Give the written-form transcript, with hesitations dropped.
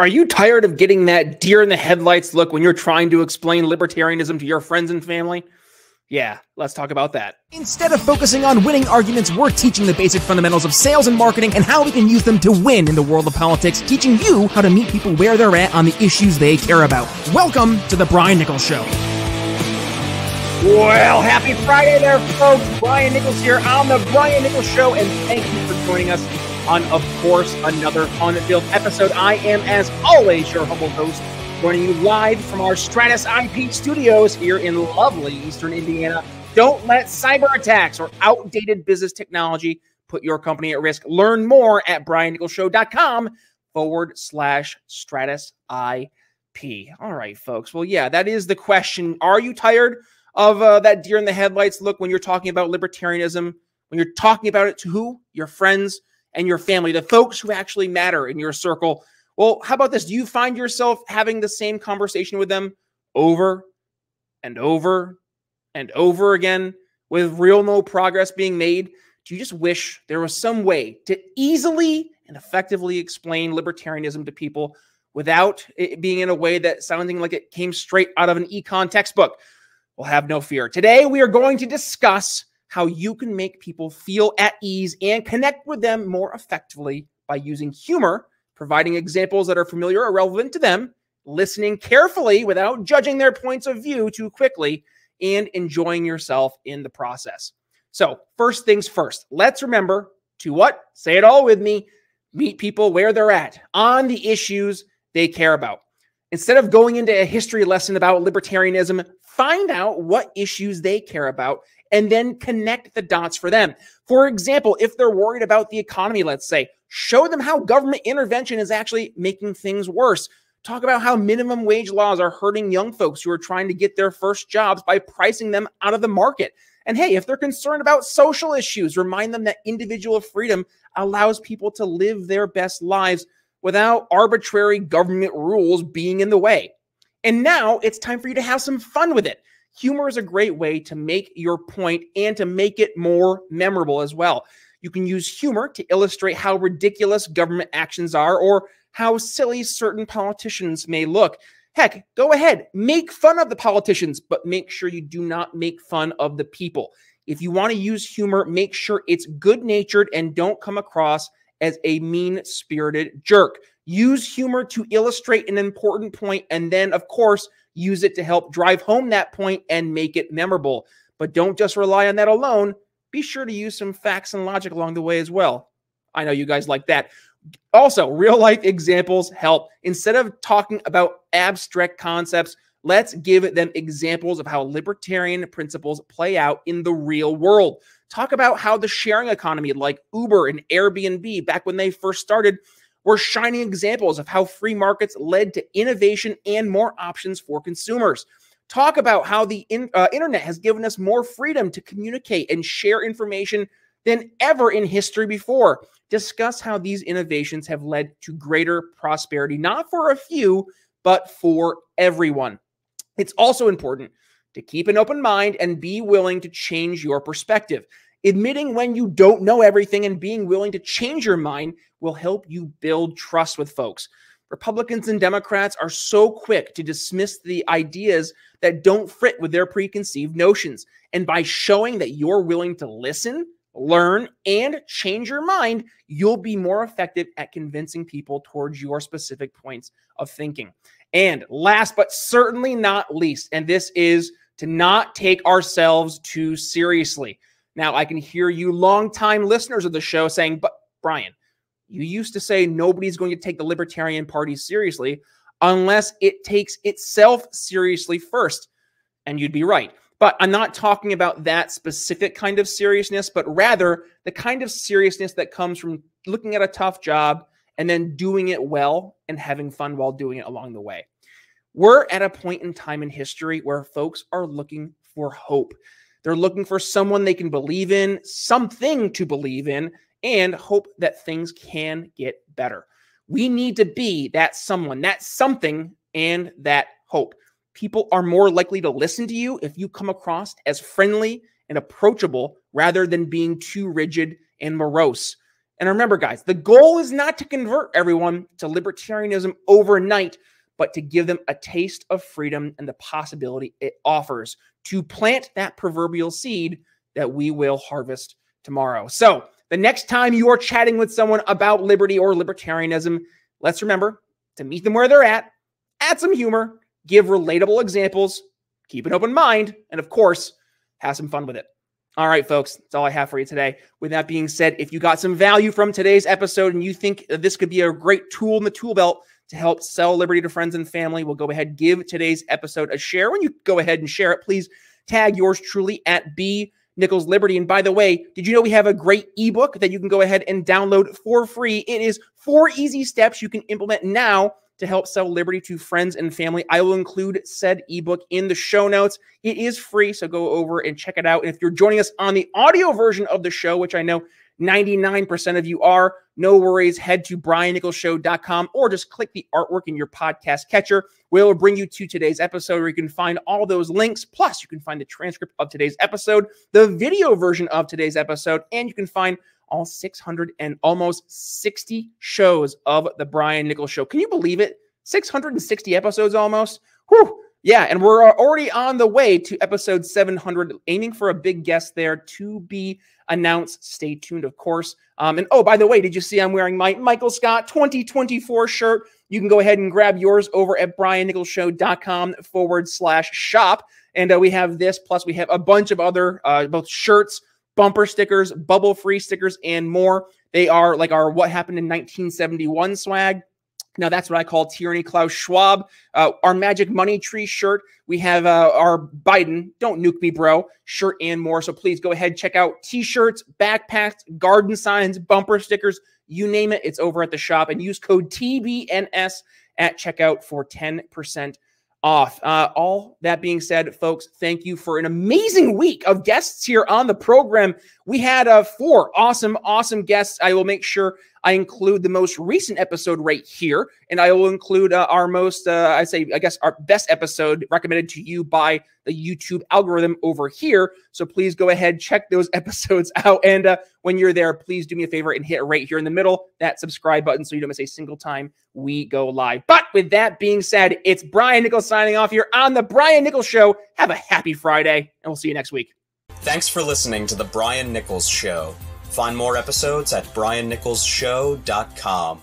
Are you tired of getting that deer in the headlights look when you're trying to explain libertarianism to your friends and family? Yeah, let's talk about that. Instead of focusing on winning arguments, we're teaching the basic fundamentals of sales and marketing and how we can use them to win in the world of politics, teaching you how to meet people where they're at on the issues they care about. Welcome to the Brian Nichols Show. Well, happy Friday there, folks. Brian Nichols here on the Brian Nichols Show, and thank you for joining us on, of course, another fun-filled episode. I am, as always, your humble host, joining you live from our Stratus IP studios here in lovely Eastern Indiana. Don't let cyber attacks or outdated business technology put your company at risk. Learn more at briannicholsshow.com/Stratus IP. All right, folks. Well, yeah, that is the question. Are you tired of that deer in the headlights look when you're talking about libertarianism, when you're talking about it to who? Your friends and your family, the folks who actually matter in your circle. Well, how about this? Do you find yourself having the same conversation with them over and over and over again with real no progress being made? Do you just wish there was some way to easily and effectively explain libertarianism to people without it being in a way that sounding like it came straight out of an econ textbook? Well, have no fear. Today, we are going to discuss how you can make people feel at ease and connect with them more effectively by using humor, providing examples that are familiar or relevant to them, listening carefully without judging their points of view too quickly, and enjoying yourself in the process. So, first things first, let's remember to what? Say it all with me. Meet people where they're at on the issues they care about. Instead of going into a history lesson about libertarianism, find out what issues they care about and then connect the dots for them. For example, if they're worried about the economy, let's say, show them how government intervention is actually making things worse. Talk about how minimum wage laws are hurting young folks who are trying to get their first jobs by pricing them out of the market. And hey, if they're concerned about social issues, remind them that individual freedom allows people to live their best lives without arbitrary government rules being in the way. And now it's time for you to have some fun with it. Humor is a great way to make your point and to make it more memorable as well. You can use humor to illustrate how ridiculous government actions are or how silly certain politicians may look. Heck, go ahead, make fun of the politicians, but make sure you do not make fun of the people. If you want to use humor, make sure it's good-natured and don't come across as a mean-spirited jerk. Use humor to illustrate an important point and then, of course, use it to help drive home that point and make it memorable. But don't just rely on that alone. Be sure to use some facts and logic along the way as well. I know you guys like that. Also, real-life examples help. Instead of talking about abstract concepts, let's give them examples of how libertarian principles play out in the real world. Talk about how the sharing economy like Uber and Airbnb, back when they first started, were shining examples of how free markets led to innovation and more options for consumers. Talk about how the internet has given us more freedom to communicate and share information than ever in history before. Discuss how these innovations have led to greater prosperity, not for a few, but for everyone. It's also important to keep an open mind and be willing to change your perspective. Admitting when you don't know everything and being willing to change your mind will help you build trust with folks. Republicans and Democrats are so quick to dismiss the ideas that don't fit with their preconceived notions. And by showing that you're willing to listen, learn, and change your mind, you'll be more effective at convincing people towards your specific points of thinking. And last but certainly not least, and this is to not take ourselves too seriously. Now, I can hear you longtime listeners of the show saying, but Brian, you used to say nobody's going to take the Libertarian Party seriously unless it takes itself seriously first. And you'd be right. But I'm not talking about that specific kind of seriousness, but rather the kind of seriousness that comes from looking at a tough job and then doing it well and having fun while doing it along the way. We're at a point in time in history where folks are looking for hope. They're looking for someone they can believe in, something to believe in, and hope that things can get better. We need to be that someone, that something, and that hope. People are more likely to listen to you if you come across as friendly and approachable rather than being too rigid and morose. And remember, guys, the goal is not to convert everyone to libertarianism overnight, but to give them a taste of freedom and the possibility it offers to plant that proverbial seed that we will harvest tomorrow. So the next time you are chatting with someone about liberty or libertarianism, let's remember to meet them where they're at, add some humor, give relatable examples, keep an open mind, and of course, have some fun with it. All right, folks, that's all I have for you today. With that being said, if you got some value from today's episode and you think that this could be a great tool in the tool belt to help sell liberty to friends and family, we'll go ahead and give today's episode a share. When you go ahead and share it, please tag yours truly at B Nichols Liberty. And by the way, did you know we have a great ebook that you can go ahead and download for free? It is 4 easy steps you can implement now to help sell liberty to friends and family. I will include said ebook in the show notes. It is free, so go over and check it out. And if you're joining us on the audio version of the show, which I know 99% of you are, no worries. Head to briannicholsshow.com or just click the artwork in your podcast catcher. We'll bring you to today's episode where you can find all those links. Plus, you can find the transcript of today's episode, the video version of today's episode, and you can find all 600 and almost 60 shows of the Brian Nichols Show. Can you believe it? 660 episodes almost. Whew. Yeah, and we're already on the way to episode 700, aiming for a big guest there to be announced. Stay tuned, of course. And oh, by the way, did you see I'm wearing my Michael Scott 2024 shirt? You can go ahead and grab yours over at briannicholsshow.com/shop. And we have this, plus we have a bunch of other both shirts, bumper stickers, bubble-free stickers, and more. They are like our What Happened in 1971 swag. Now, that's what I call Tyranny Klaus Schwab. Our Magic Money Tree shirt. We have our Biden, Don't Nuke Me Bro, shirt and more. So please go ahead, check out t-shirts, backpacks, garden signs, bumper stickers, you name it. It's over at the shop. And use code TBNS at checkout for 10% off. All that being said, folks, thank you for an amazing week of guests here on the program. We had 4 awesome guests. I will make sure I include the most recent episode right here, and I will include our most, our best episode recommended to you by the YouTube algorithm over here. So please go ahead, check those episodes out. And when you're there, please do me a favor and hit right here in the middle, that subscribe button, so you don't miss a single time we go live. But with that being said, it's Brian Nichols signing off here on The Brian Nichols Show. Have a happy Friday, and we'll see you next week. Thanks for listening to The Brian Nichols Show. Find more episodes at briannicholsshow.com.